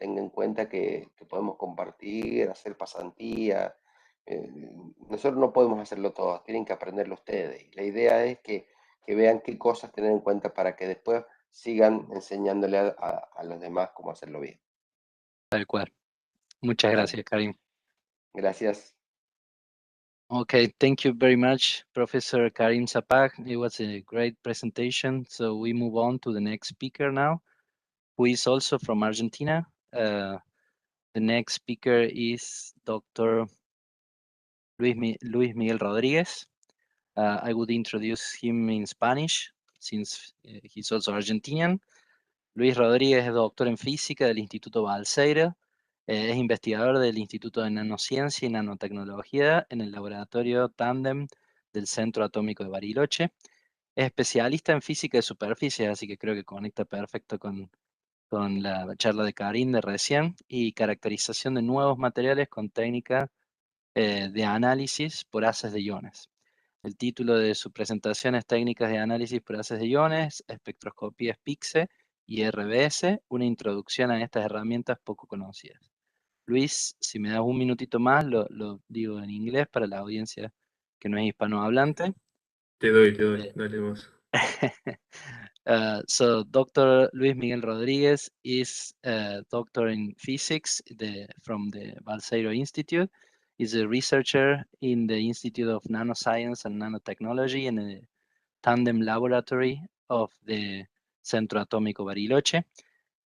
tenga en cuenta que podemos compartir, hacer pasantía. Nosotros no podemos hacerlo todos, tienen que aprenderlo ustedes. Y la idea es que vean qué cosas tener en cuenta para que después sigan enseñándole a los demás cómo hacerlo bien. Tal cual. Muchas Vale, gracias, Karim. gracias. Okay, thank you very much, Professor Karim Sapak. It was a great presentation. So we move on to the next speaker now, who is also from Argentina. The next speaker is Dr. Luis Miguel Rodriguez. I would introduce him in Spanish, since he's also Argentinian. Luis Rodríguez es doctor en física del Instituto Balseiro. Es investigador del Instituto de Nanociencia y Nanotecnología en el laboratorio Tandem del Centro Atómico de Bariloche. Es especialista en física de superficies, así que creo que conecta perfecto con la charla de Karim de recién, y caracterización de nuevos materiales con técnica de análisis por haces de iones. El título de su presentación es Técnicas de análisis por haces de iones, espectroscopía PIXE y RBS, una introducción a estas herramientas poco conocidas. Luis, si me das un minutito más, lo digo en inglés para la audiencia que no es hispanohablante. Te doy, dale más. So Dr. Luis Miguel Rodriguez is a doctor in physics from the Balseiro Institute. He's a researcher in the Institute of Nanoscience and Nanotechnology in the Tandem Laboratory of the Centro Atómico Bariloche.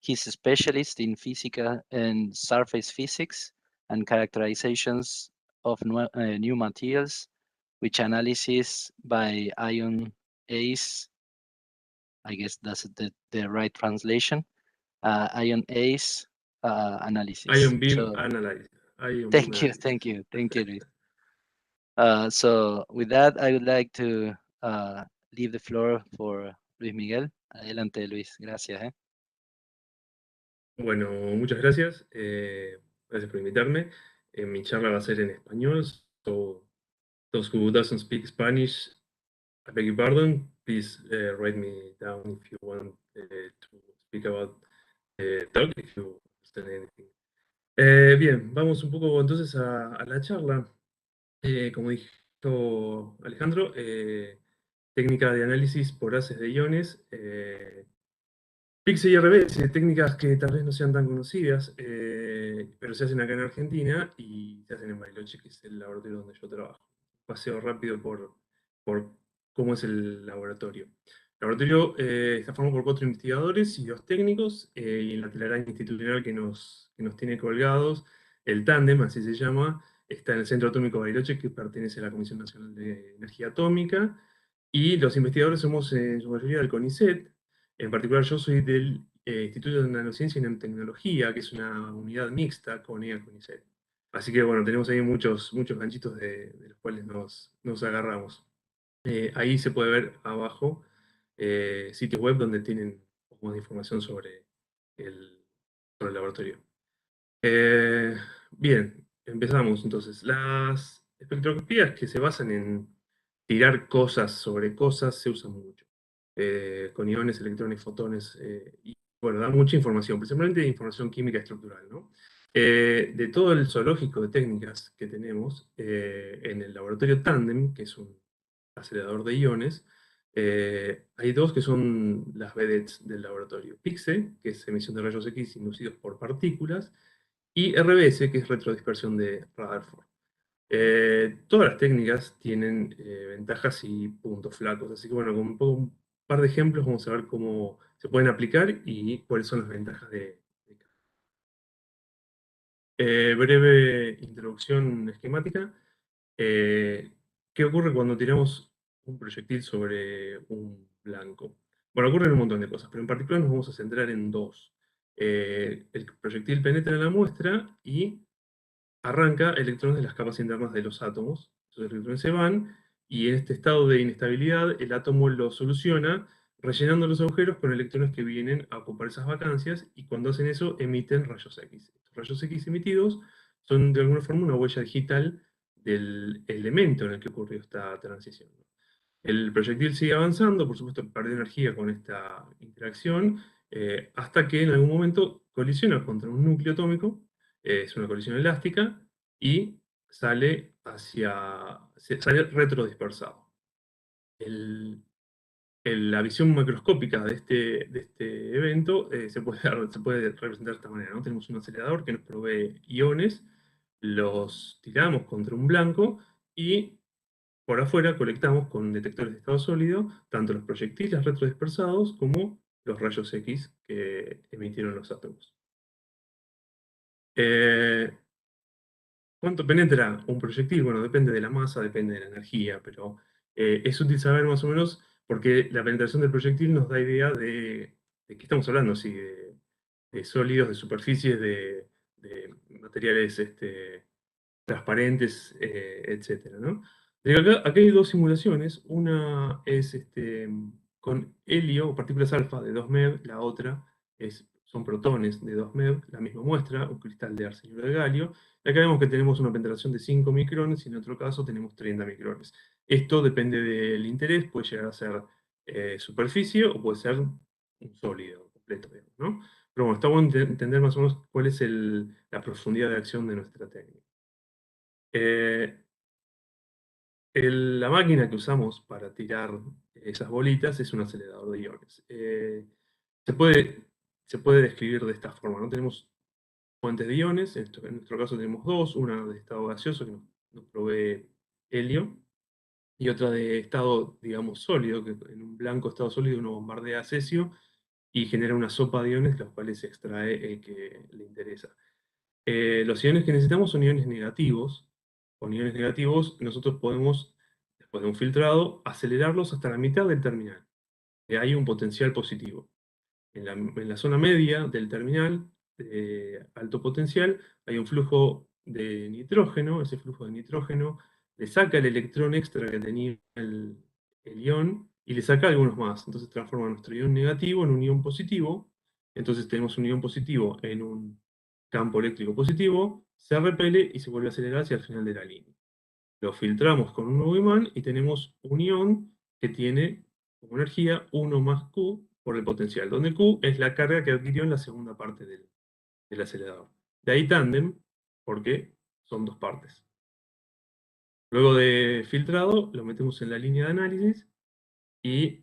He's a specialist in physical and surface physics and characterizations of new materials, which analysis by ion ACE, I guess that's the right translation, ion ACE analysis. Ion beam analysis. Thank you, Luis. So with that, I would like to leave the floor for Luis Miguel. Adelante, Luis. Gracias. Bueno, muchas gracias. Gracias por invitarme. Mi charla va a ser en español. So, those who doesn't speak Spanish, I beg your pardon. Please write me down if you want to speak about the talk, if you understand anything. Bien, vamos un poco entonces a la charla. Como dijo Alejandro, técnica de análisis por haces de iones. PIXE y RBS, técnicas que tal vez no sean tan conocidas, pero se hacen acá en Argentina y se hacen en Bariloche, que es el laboratorio donde yo trabajo. Paseo rápido por cómo es el laboratorio. El laboratorio está formado por 4 investigadores y 2 técnicos, y en la telaraña institucional que nos tiene colgados, el tándem, así se llama, está en el Centro Atómico Bariloche, que pertenece a la Comisión Nacional de Energía Atómica, y los investigadores somos en su mayoría del CONICET. En particular, yo soy del Instituto de Nanociencia y Nanotecnología, que es una unidad mixta con CONICET. Así que bueno, tenemos ahí muchos ganchitos de los cuales nos agarramos. Ahí se puede ver abajo sitios web donde tienen un poco más de información sobre el laboratorio. Bien, empezamos entonces. Las espectroscopías que se basan en tirar cosas sobre cosas se usan mucho. Con iones, electrones, fotones, y bueno, da mucha información, principalmente información química estructural, ¿no? De todo el zoológico de técnicas que tenemos, en el laboratorio Tandem, que es un acelerador de iones, hay 2 que son las vedettes del laboratorio. PIXE, que es emisión de rayos X inducidos por partículas, y RBS, que es retrodispersión de Rutherford. Todas las técnicas tienen ventajas y puntos flacos, así que bueno, con un par de ejemplos vamos a ver cómo se pueden aplicar y cuáles son las ventajas de cada. Breve introducción esquemática. ¿Qué ocurre cuando tiramos un proyectil sobre un blanco? Bueno, ocurren un montón de cosas, pero en particular nos vamos a centrar en 2. El proyectil penetra en la muestra y arranca electrones de las capas internas de los átomos. Esos electrones se van, y en este estado de inestabilidad el átomo lo soluciona rellenando los agujeros con electrones que vienen a ocupar esas vacancias, y cuando hacen eso emiten rayos X. Estos rayos X emitidos son de alguna forma una huella digital del elemento en el que ocurrió esta transición. El proyectil sigue avanzando, por supuesto pierde energía con esta interacción, hasta que en algún momento colisiona contra un núcleo atómico, es una colisión elástica, y sale sale retrodispersado. La visión macroscópica de este evento se puede representar de esta manera, ¿no? Tenemos un acelerador que nos provee iones, los tiramos contra un blanco y por afuera colectamos con detectores de estado sólido tanto los proyectiles retrodispersados como los rayos X que emitieron los átomos. ¿Cuánto penetra un proyectil? Bueno, depende de la masa, depende de la energía, pero es útil saber más o menos porque la penetración del proyectil nos da idea de qué estamos hablando, si de sólidos, de superficies, de materiales transparentes, etcétera, ¿no? Acá hay dos simulaciones. Una es con helio o partículas alfa de 2 MeV, la otra son protones de 2 MeV, la misma muestra, un cristal de arsenuro de galio. Y acá vemos que tenemos una penetración de 5 micrones y en otro caso tenemos 30 micrones. Esto depende del interés, puede llegar a ser superficie o puede ser un sólido completo, digamos, ¿no? Pero bueno, está bueno entender más o menos cuál es la profundidad de acción de nuestra técnica. Eh, la máquina que usamos para tirar esas bolitas es un acelerador de iones. Se puede, se puede describir de esta forma, ¿no? Tenemos fuentes de iones, en nuestro caso tenemos dos, una de estado gaseoso que nos provee helio, y otra de estado, digamos, sólido, que en un blanco estado sólido uno bombardea cesio y genera una sopa de iones, los cuales se extrae el que le interesa. Los iones que necesitamos son iones negativos. Con iones negativos nosotros podemos, después de un filtrado, acelerarlos hasta la mitad del terminal. Hay un potencial positivo. En la zona media del terminal, de alto potencial, hay un flujo de nitrógeno. Ese flujo de nitrógeno le saca el electrón extra que tenía el ion y le saca algunos más. Entonces transforma nuestro ion negativo en un ion positivo. Entonces tenemos un ion positivo en un campo eléctrico positivo, se repele y se vuelve a acelerar hacia el final de la línea. Lo filtramos con un nuevo imán y tenemos un ion que tiene como energía 1 más Q por el potencial, donde Q es la carga que adquirió en la segunda parte del acelerador. De ahí tándem, porque son dos partes. Luego de filtrado, lo metemos en la línea de análisis y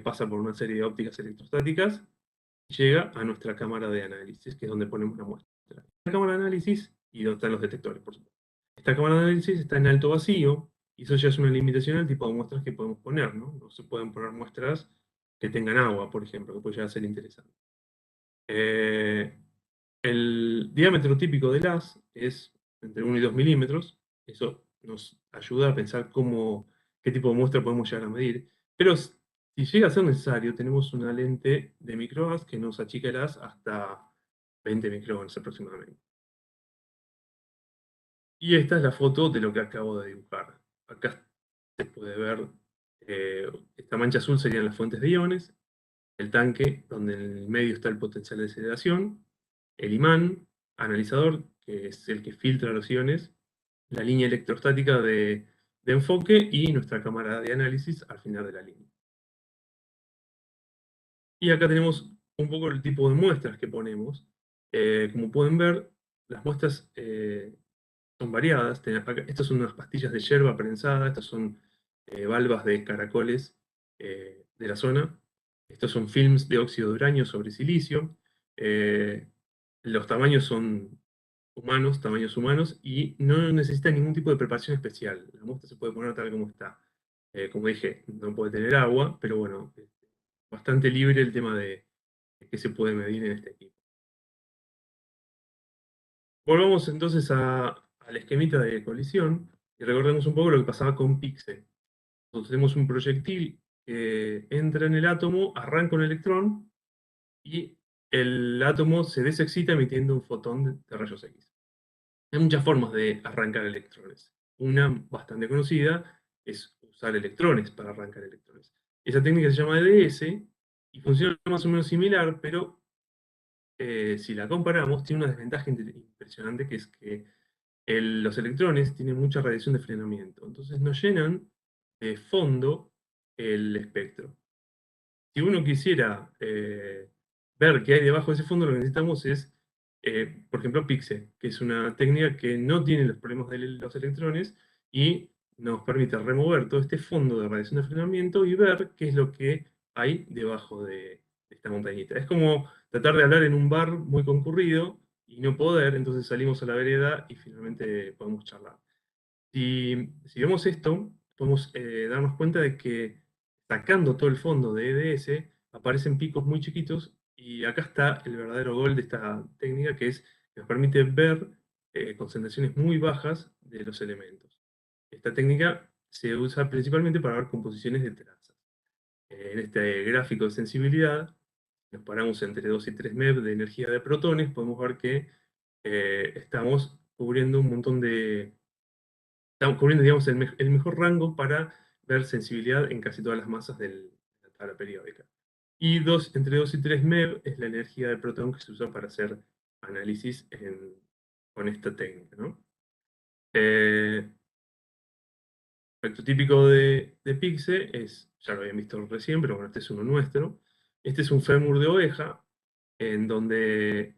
pasa por una serie de ópticas electrostáticas y llega a nuestra cámara de análisis, que es donde ponemos la muestra. La cámara de análisis y donde están los detectores, por supuesto. Esta cámara de análisis está en alto vacío, y eso ya es una limitación al tipo de muestras que podemos poner, ¿no? No se pueden poner muestras que tengan agua, por ejemplo, que puede llegar a ser interesante. El diámetro típico del haz es entre 1 y 2 milímetros. Eso nos ayuda a pensar qué tipo de muestra podemos llegar a medir. Pero si llega a ser necesario, tenemos una lente de microhaz que nos achica el haz hasta 20 micrones aproximadamente. Y esta es la foto de lo que acabo de dibujar. Acá se puede ver, esta mancha azul serían las fuentes de iones, el tanque donde en el medio está el potencial de aceleración, el imán, analizador, que es el que filtra los iones, la línea electrostática de enfoque y nuestra cámara de análisis al final de la línea. Y acá tenemos un poco el tipo de muestras que ponemos. Como pueden ver, las muestras son variadas. Estas son unas pastillas de yerba prensada, estas son valvas de caracoles de la zona. Estos son films de óxido de uranio sobre silicio. Los tamaños son tamaños humanos, y no necesita ningún tipo de preparación especial. La muestra se puede poner tal como está. Como dije, no puede tener agua, pero bueno, bastante libre el tema de qué se puede medir en este equipo. Volvamos entonces al esquemita de colisión y recordemos un poco lo que pasaba con Pixel. Nosotros tenemos un proyectil que entra en el átomo, arranca un electrón y el átomo se desexcita emitiendo un fotón de rayos X. Hay muchas formas de arrancar electrones. Una bastante conocida es usar electrones para arrancar electrones. Esa técnica se llama EDS y funciona más o menos similar, pero si la comparamos, tiene una desventaja impresionante, que es que los electrones tienen mucha radiación de frenamiento. Entonces nos llenan de fondo el espectro. Si uno quisiera ver qué hay debajo de ese fondo, lo que necesitamos es, por ejemplo, PIXE, que es una técnica que no tiene los problemas de los electrones y nos permite remover todo este fondo de radiación de frenamiento y ver qué es lo que hay debajo de esta montañita. Es como tratar de hablar en un bar muy concurrido y no poder, entonces salimos a la vereda y finalmente podemos charlar. Si vemos esto, podemos darnos cuenta de que sacando todo el fondo de EDS, aparecen picos muy chiquitos, y acá está el verdadero gol de esta técnica, que es que nos permite ver concentraciones muy bajas de los elementos. Esta técnica se usa principalmente para ver composiciones de trazas. En este gráfico de sensibilidad, nos paramos entre 2 y 3 MeV de energía de protones, podemos ver que estamos cubriendo un montón de... Estamos cubriendo, digamos, el mejor rango para ver sensibilidad en casi todas las masas de la tabla periódica. Y entre 2 y 3 MeV es la energía del protón que se usa para hacer análisis con esta técnica, ¿no? Efecto típico de PIXE es, ya lo habían visto recién, pero bueno, este es uno nuestro. Este es un fémur de oveja, en donde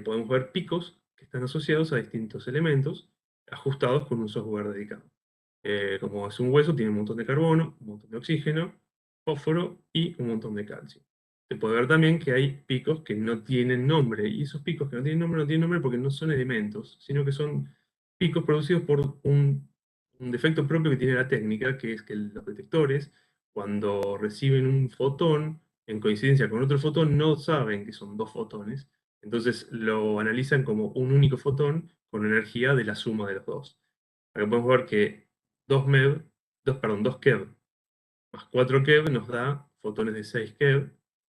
podemos ver picos que están asociados a distintos elementos, ajustados con un software dedicado. Como es un hueso, tiene un montón de carbono, un montón de oxígeno, fósforo y un montón de calcio. Se puede ver también que hay picos que no tienen nombre, y esos picos que no tienen nombre porque no son elementos, sino que son picos producidos por un defecto propio que tiene la técnica, que es que los detectores, cuando reciben un fotón en coincidencia con otro fotón, no saben que son dos fotones, entonces lo analizan como un único fotón con energía de la suma de los dos. Acá podemos ver que 2 MeV, 2 keV más 4 keV nos da fotones de 6 keV,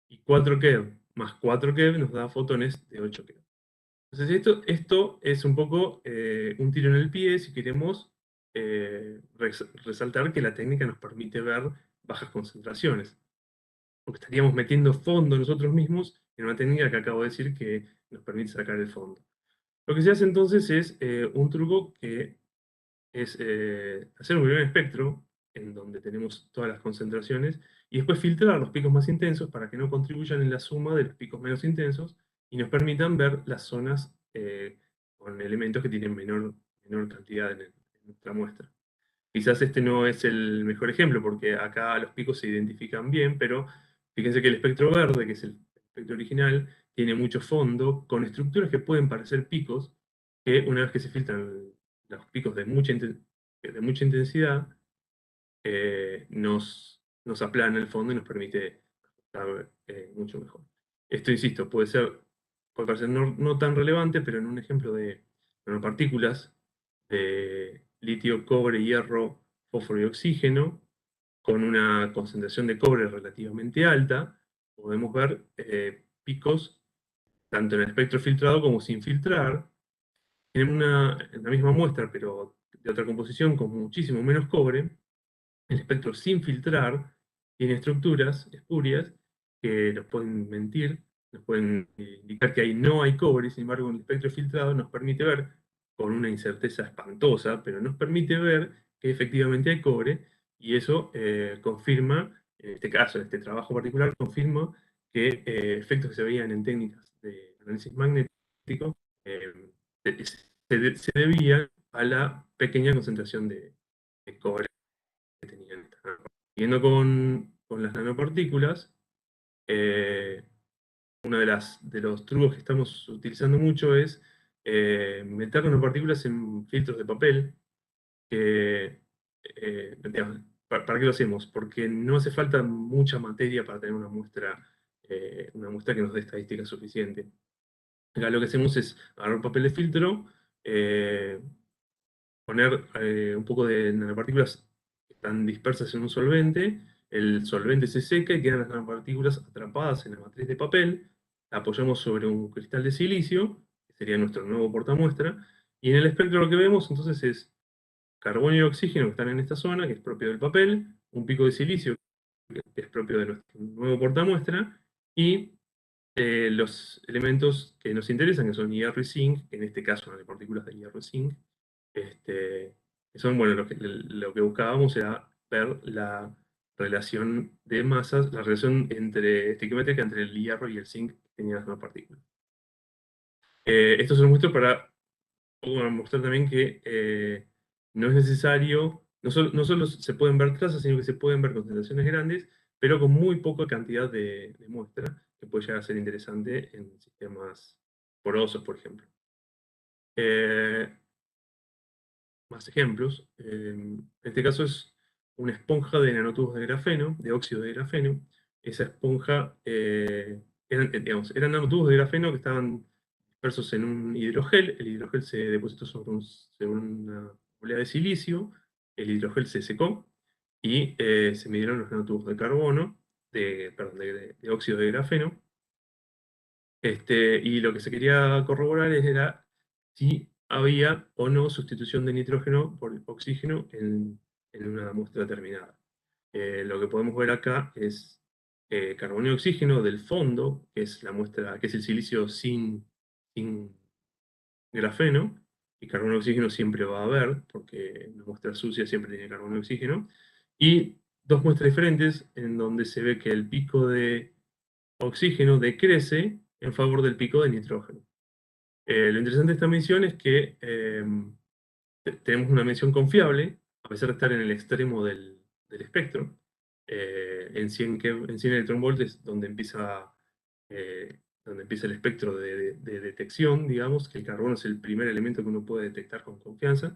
y 4 keV más 4 keV nos da fotones de 8 keV. Entonces esto es un poco un tiro en el pie si queremos resaltar que la técnica nos permite ver bajas concentraciones, porque estaríamos metiendo fondo nosotros mismos en una técnica que acabo de decir que nos permite sacar el fondo. Lo que se hace entonces es un truco que es hacer un primer espectro en donde tenemos todas las concentraciones y después filtrar los picos más intensos para que no contribuyan en la suma de los picos menos intensos y nos permitan ver las zonas con elementos que tienen menor cantidad en nuestra muestra. Quizás este no es el mejor ejemplo porque acá los picos se identifican bien, pero fíjense que el espectro verde, que es el espectro original, tiene mucho fondo con estructuras que pueden parecer picos, que una vez que se filtran los picos de mucha intensidad, nos aplana el fondo y nos permite ajustar mucho mejor. Esto, insisto, puede parecer no tan relevante, pero en un ejemplo de nanopartículas de litio, cobre, hierro, fósforo y oxígeno, con una concentración de cobre relativamente alta, podemos ver picos tanto en el espectro filtrado como sin filtrar, en la misma muestra, pero de otra composición con muchísimo menos cobre. El espectro sin filtrar tiene estructuras espurias que nos pueden mentir, nos pueden indicar que ahí no hay cobre, sin embargo el espectro filtrado nos permite ver, con una incerteza espantosa, pero nos permite ver que efectivamente hay cobre, y eso confirma, en este caso, en este trabajo particular, confirma que efectos que se veían en técnicas de análisis magnético se debían a la pequeña concentración de cobre que tenían esta nanopartícula. Siguiendo con las nanopartículas, uno de los trucos que estamos utilizando mucho es meter nanopartículas en filtros de papel. Digamos, ¿para qué lo hacemos? Porque no hace falta mucha materia para tener una muestra que nos dé estadística suficiente. Acá lo que hacemos es agarrar un papel de filtro, poner un poco de nanopartículas que están dispersas en un solvente, el solvente se seca y quedan las nanopartículas atrapadas en la matriz de papel, la apoyamos sobre un cristal de silicio, que sería nuestro nuevo portamuestra, y en el espectro lo que vemos entonces es carbono y oxígeno que están en esta zona, que es propio del papel, un pico de silicio, que es propio de nuestro nuevo portamuestra, y los elementos que nos interesan, que son hierro y zinc, en este caso nanopartículas de hierro y zinc, que son, bueno, lo que buscábamos era ver la relación de masas, la relación estequiométrica entre el hierro y el zinc pequeñas nanopartículas. Esto se lo muestro para mostrar también que no es necesario, no solo se pueden ver trazas, sino que se pueden ver concentraciones grandes, pero con muy poca cantidad de muestra, que puede llegar a ser interesante en sistemas porosos, por ejemplo. Más ejemplos. En este caso es una esponja de nanotubos de grafeno, de óxido de grafeno. Esa esponja eran nanotubos de grafeno que estaban dispersos en un hidrogel. El hidrogel se depositó sobre una polea de silicio. El hidrogel se secó y se midieron los nanotubos de carbono, perdón, de óxido de grafeno. Y lo que se quería corroborar era si había o no sustitución de nitrógeno por oxígeno en una muestra determinada. Lo que podemos ver acá es carbono y oxígeno del fondo, que es la muestra, que es el silicio sin grafeno, y carbono y oxígeno siempre va a haber, porque una muestra sucia siempre tiene carbono y oxígeno, y dos muestras diferentes en donde se ve que el pico de oxígeno decrece en favor del pico de nitrógeno. Lo interesante de esta medición es que tenemos una medición confiable, a pesar de estar en el extremo del espectro. En 100 electronvolts donde empieza el espectro de detección, digamos, que el carbono es el primer elemento que uno puede detectar con confianza,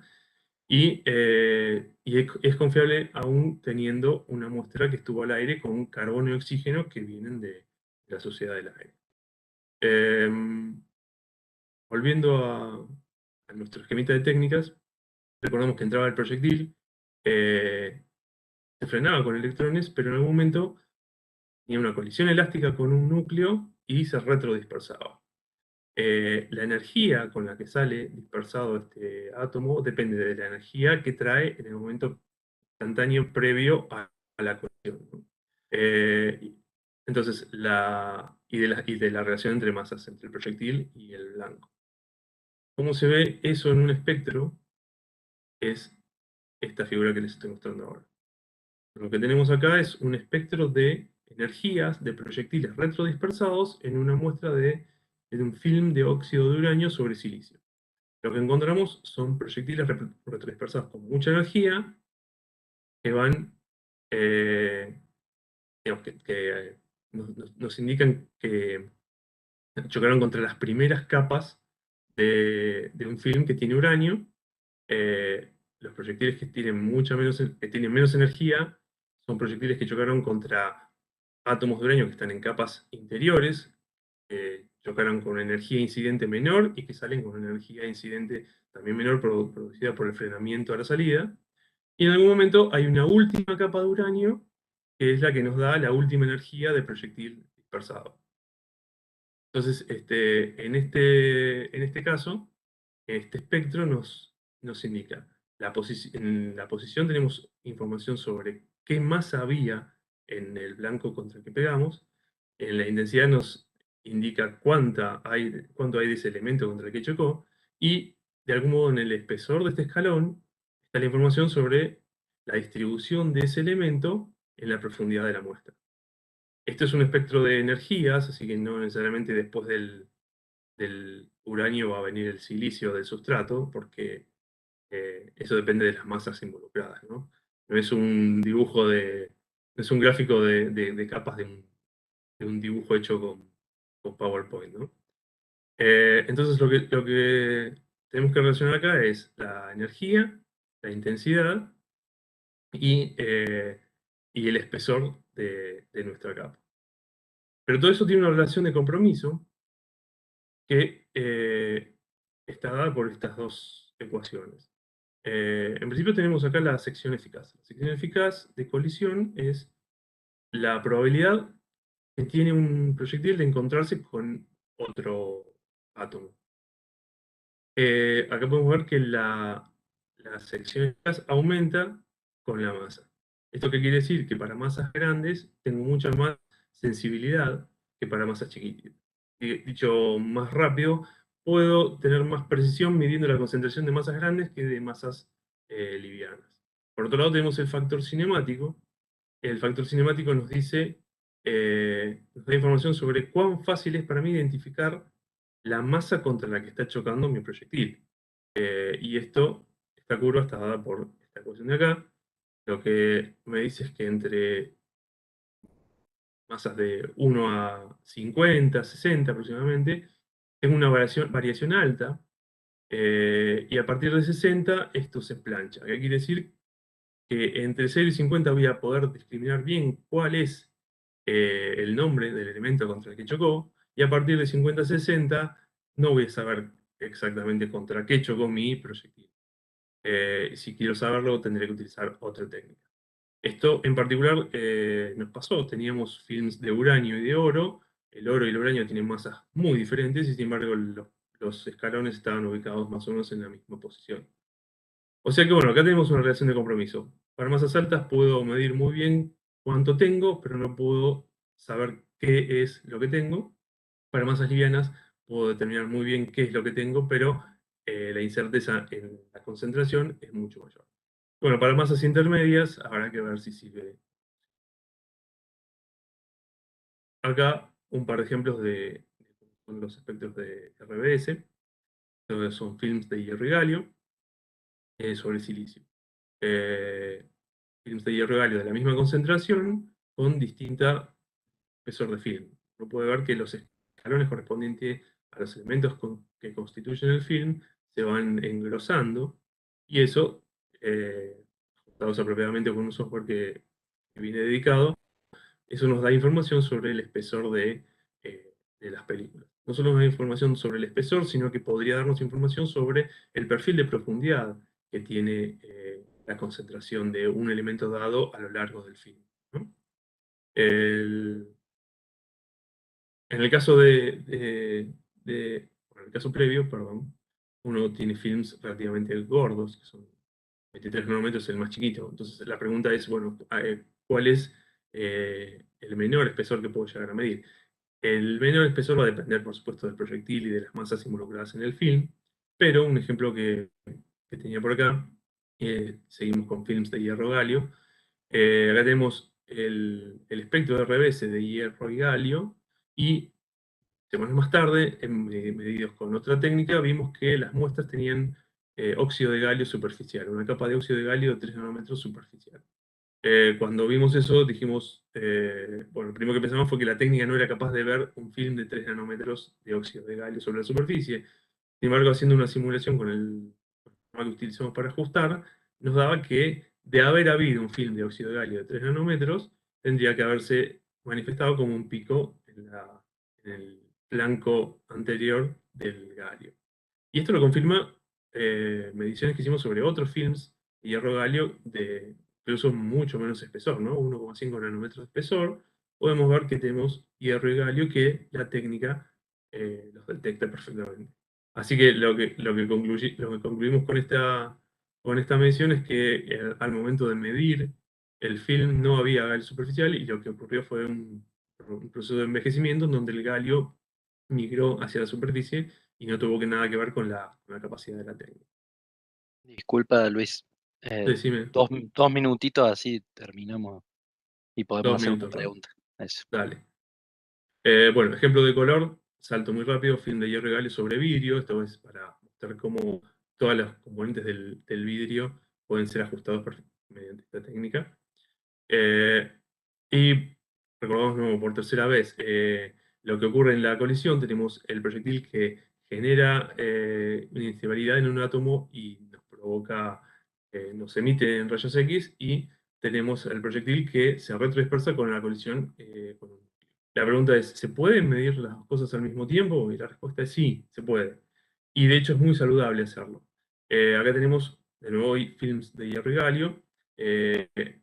y es confiable aún teniendo una muestra que estuvo al aire con carbono y oxígeno que vienen de la suciedad del aire. Volviendo a nuestro esquemita de técnicas, recordamos que entraba el proyectil, se frenaba con electrones, pero en algún momento tenía una colisión elástica con un núcleo y se retrodispersaba. La energía con la que sale dispersado este átomo depende de la energía que trae en el momento instantáneo previo a la colisión, ¿no? Entonces, y de la relación entre masas, entre el proyectil y el blanco. ¿Cómo se ve eso en un espectro? Es esta figura que les estoy mostrando ahora. Lo que tenemos acá es un espectro de energías de proyectiles retrodispersados en una muestra en un film de óxido de uranio sobre silicio. Lo que encontramos son proyectiles retrodispersados con mucha energía que van, digamos, que nos indican que chocaron contra las primeras capas de un film que tiene uranio. Los proyectiles que tienen menos energía son proyectiles que chocaron contra átomos de uranio que están en capas interiores, chocaron con una energía incidente menor y que salen con una energía incidente también menor producida por el frenamiento a la salida. Y en algún momento hay una última capa de uranio que es la que nos da la última energía del proyectil dispersado. Entonces, en este caso, este espectro nos indica, en la posición tenemos información sobre qué masa había en el blanco contra el que pegamos, en la intensidad nos indica cuánto hay de ese elemento contra el que chocó, y de algún modo en el espesor de este escalón está la información sobre la distribución de ese elemento en la profundidad de la muestra. Esto es un espectro de energías, así que no necesariamente después del uranio va a venir el silicio del sustrato, porque eso depende de las masas involucradas, ¿no? No es un dibujo no es un gráfico de capas de un dibujo hecho con PowerPoint, ¿no? Entonces lo que tenemos que relacionar acá es la energía, la intensidad y el espesor de nuestra capa. Pero todo eso tiene una relación de compromiso que está dada por estas dos ecuaciones. En principio tenemos acá la sección eficaz. La sección eficaz de colisión es la probabilidad que tiene un proyectil de encontrarse con otro átomo. Acá podemos ver que la sección eficaz aumenta con la masa. ¿Esto qué quiere decir? Que para masas grandes tengo mucha más sensibilidad que para masas chiquititas. Dicho más rápido, puedo tener más precisión midiendo la concentración de masas grandes que de masas livianas. Por otro lado tenemos el factor cinemático. El factor cinemático nos dice nos da información sobre cuán fácil es para mí identificar la masa contra la que está chocando mi proyectil. Y esta curva está dada por esta ecuación de acá. Lo que me dice es que entre masas de 1 a 50, 60 aproximadamente, tengo una variación alta, y a partir de 60 esto se plancha. ¿Qué quiere decir? Que entre 0 y 50 voy a poder discriminar bien cuál es el nombre del elemento contra el que chocó, y a partir de 50 a 60 no voy a saber exactamente contra qué chocó mi proyectil. Si quiero saberlo, tendré que utilizar otra técnica. Esto en particular nos pasó, teníamos films de uranio y de oro, el oro y el uranio tienen masas muy diferentes y sin embargo los escalones estaban ubicados más o menos en la misma posición. O sea que bueno, acá tenemos una relación de compromiso. Para masas altas puedo medir muy bien cuánto tengo, pero no puedo saber qué es lo que tengo. Para masas livianas puedo determinar muy bien qué es lo que tengo, pero la incerteza en la concentración es mucho mayor. Bueno, para masas intermedias habrá que ver si sirve. Acá un par de ejemplos de los espectros de RBS. Estos son films de hierro y galio sobre silicio. Films de hierro y galio de la misma concentración con distinta espesor de film. Uno puede ver que los escalones correspondientes a los elementos que constituyen el film se van engrosando, y eso, ajustados apropiadamente con un software que viene dedicado, eso nos da información sobre el espesor de las películas. No solo nos da información sobre el espesor, sino que podría darnos información sobre el perfil de profundidad que tiene la concentración de un elemento dado a lo largo del film, ¿no? En el caso bueno, en el caso previo, perdón, uno tiene films relativamente gordos, que son 23 nanómetros, el más chiquito. Entonces la pregunta es, bueno, ¿cuál es el menor espesor que puedo llegar a medir? El menor espesor va a depender, por supuesto, del proyectil y de las masas involucradas en el film, pero un ejemplo que tenía por acá, seguimos con films de hierro galio. Acá tenemos el espectro de RBS de hierro y galio, y semanas más tarde, medidos con otra técnica, vimos que las muestras tenían óxido de galio superficial, una capa de óxido de galio de 3 nanómetros superficial. Cuando vimos eso, dijimos, bueno, lo primero que pensamos fue que la técnica no era capaz de ver un film de 3 nanómetros de óxido de galio sobre la superficie. Sin embargo, haciendo una simulación con el programa que utilizamos para ajustar, nos daba que de haber habido un film de óxido de galio de 3 nanómetros, tendría que haberse manifestado como un pico en el flanco anterior del galio. Y esto lo confirma mediciones que hicimos sobre otros films de hierro galio de incluso mucho menos espesor, ¿no? 1,5 nanómetros de espesor. Podemos ver que tenemos hierro y galio que la técnica los detecta perfectamente. Así que lo que concluimos con esta medición es que al momento de medir el film no había galio superficial, y lo que ocurrió fue un proceso de envejecimiento en donde el galio migró hacia la superficie y no tuvo nada que ver con la capacidad de la técnica. Disculpa, Luis. Decime, 2 minutitos así terminamos y podemos 2 hacer una minutos, ¿no? pregunta. Eso. Dale. Bueno, ejemplo de color, salto muy rápido, film de hierro y galio sobre vidrio. Esto es para mostrar cómo todas las componentes del vidrio pueden ser ajustados mediante esta técnica. Y recordamos de nuevo por tercera vez lo que ocurre en la colisión. Tenemos el proyectil que genera una inestabilidad en un átomo y nos provoca, nos emite en rayos X, y tenemos el proyectil que se retrodispersa con la colisión con un núcleo. La pregunta es, ¿se pueden medir las dos cosas al mismo tiempo? Y la respuesta es sí, se puede. Y de hecho es muy saludable hacerlo. Acá tenemos de nuevo films de hierro y galio.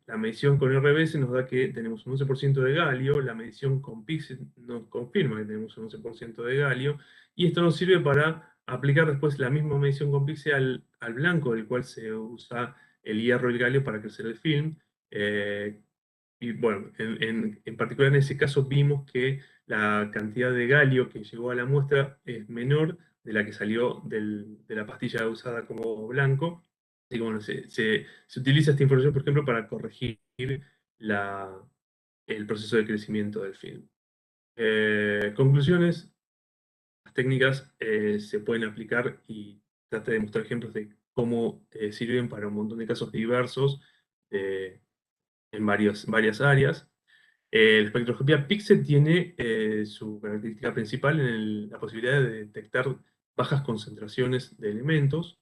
La medición con RBS nos da que tenemos un 11% de galio, la medición con PIX nos confirma que tenemos un 11% de galio, y esto nos sirve para aplicar después la misma medición con PIX al blanco del cual se usa el hierro y el galio para crecer el film. Y bueno, en particular en ese caso vimos que la cantidad de galio que llegó a la muestra es menor de la que salió de la pastilla usada como blanco. Así que bueno, se utiliza esta información, por ejemplo, para corregir la, el proceso de crecimiento del film. Conclusiones. Las técnicas se pueden aplicar y trata de mostrar ejemplos de cómo sirven para un montón de casos diversos en varias áreas. La espectroscopía PIXE tiene su característica principal en la posibilidad de detectar bajas concentraciones de elementos.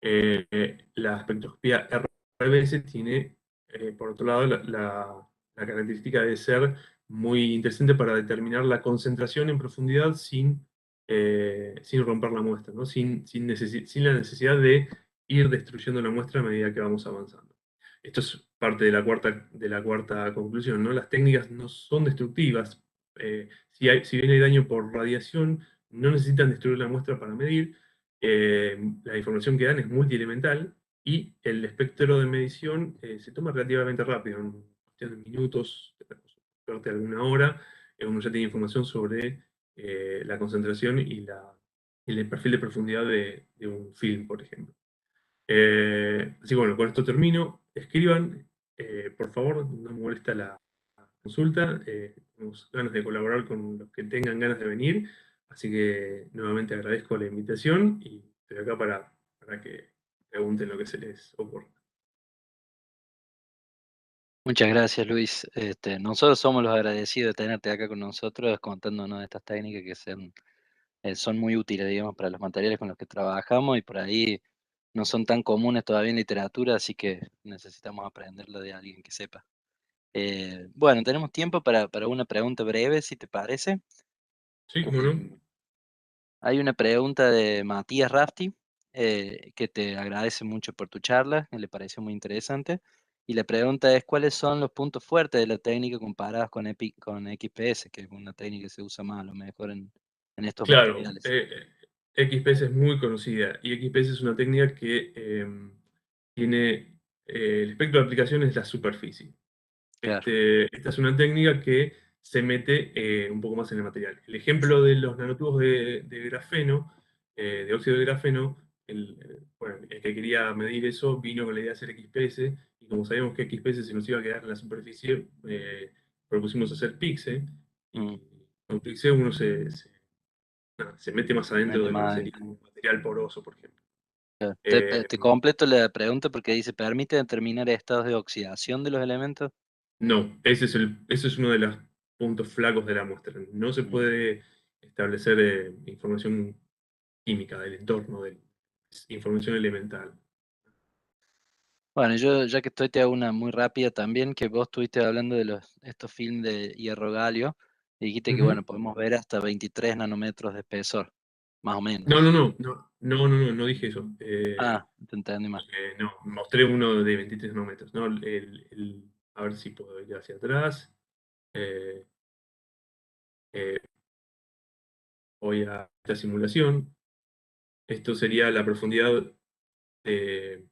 La espectroscopía RBS tiene, por otro lado, la característica de ser muy interesante para determinar la concentración en profundidad sin romper la muestra, ¿no? sin la necesidad de ir destruyendo la muestra a medida que vamos avanzando. Esto es parte de la cuarta conclusión, ¿no? Las técnicas no son destructivas. Si bien hay daño por radiación, no necesitan destruir la muestra para medir. La información que dan es multielemental y el espectro de medición se toma relativamente rápido, en cuestión de minutos, suerte alguna hora, uno ya tiene información sobre la concentración y el perfil de profundidad de un film, por ejemplo. Así que bueno, con esto termino. Escriban, por favor, no me molesta la consulta. Tenemos ganas de colaborar con los que tengan ganas de venir. Así que nuevamente agradezco la invitación y estoy acá para que pregunten lo que se les ocurra. Muchas gracias, Luis. Nosotros somos los agradecidos de tenerte acá con nosotros, contándonos de estas técnicas que son muy útiles, digamos, para los materiales con los que trabajamos y por ahí no son tan comunes todavía en literatura, así que necesitamos aprenderlo de alguien que sepa. Bueno, tenemos tiempo para una pregunta breve, si te parece. Sí, cómo no. Hay una pregunta de Matías Rafti, que te agradece mucho por tu charla, que le pareció muy interesante. Y la pregunta es, ¿cuáles son los puntos fuertes de la técnica comparados con XPS, que es una técnica que se usa más a lo mejor en estos Claro, materiales? XPS es muy conocida y XPS es una técnica que tiene el espectro de aplicación es la superficie. Claro. Esta es una técnica que se mete un poco más en el material. El ejemplo de los nanotubos de grafeno, de óxido de grafeno, bueno, el que quería medir eso vino con la idea de hacer XPS, y como sabíamos que XPS se nos iba a quedar en la superficie, propusimos hacer PIXE, Mm, y con PIXE uno se mete más adentro mete de lo que más sería adentro. un material poroso, por ejemplo. Claro. Eh, Te completo la pregunta porque dice, ¿permite determinar estados de oxidación de los elementos? No, ese es uno de los puntos flacos de la muestra. No se Mm. puede establecer información química del entorno, información elemental. Bueno, yo ya que estoy te hago una muy rápida también, que vos estuviste hablando de estos films de hierro galio, y dijiste que bueno, Ujú. podemos ver hasta 23 nanómetros de espesor, más o No, no, menos. no, no, no, no, no, no dije eso. Ah, te entendí mal. No, mostré uno de 23 nanómetros, ¿no? A ver si puedo ir hacia atrás. Eh, eh, Voy a esta simulación. Esto sería la profundidad de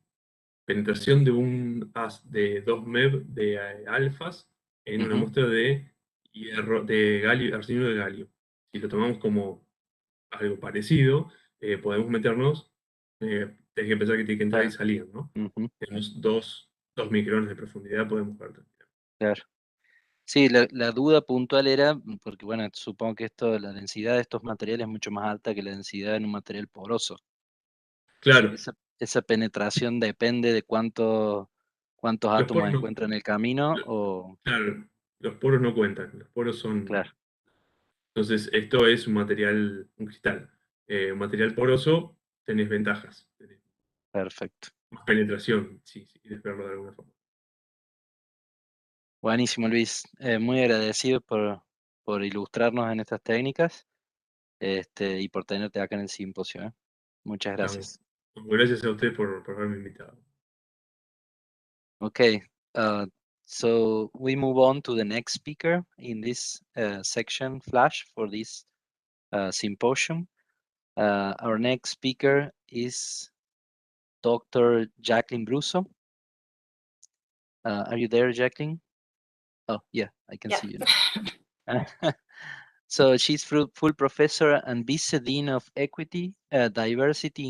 penetración de un haz de 2 MeV de alfas en una Ujú, muestra de hierro, de galio, arsenio de galio. Si lo tomamos como algo parecido, podemos meternos, tenés que pensar que tiene que entrar y claro, salir, ¿no? ujú, Tenemos 2 micrones de profundidad, podemos ver. claro. Sí, la duda puntual era, porque bueno, supongo que la densidad de estos materiales es mucho más alta que la densidad en un material poroso. Si Claro, esa penetración depende de cuántos los átomos poros no, encuentran en el camino, lo- o claro, los poros no cuentan, los poros son. claro, Entonces, esto es un material, un cristal. Un material poroso, tenés ventajas, tenés perfecto. más penetración, si quieres verlo de alguna forma. Buenísimo, Luis. Muy agradecido por ilustrarnos en estas técnicas, y por tenerte acá en el simposio, ¿eh? Muchas Estamos. gracias. Gracias a usted por haberme invitado. Okay, so we move on to the next speaker in this section, Flash, for this symposium. Our next speaker is Dr. Jacqueline Bruso. Are you there, Jacqueline? Oh, yeah, I can Yeah. see you now. So she's full professor and vice dean of equity, diversity,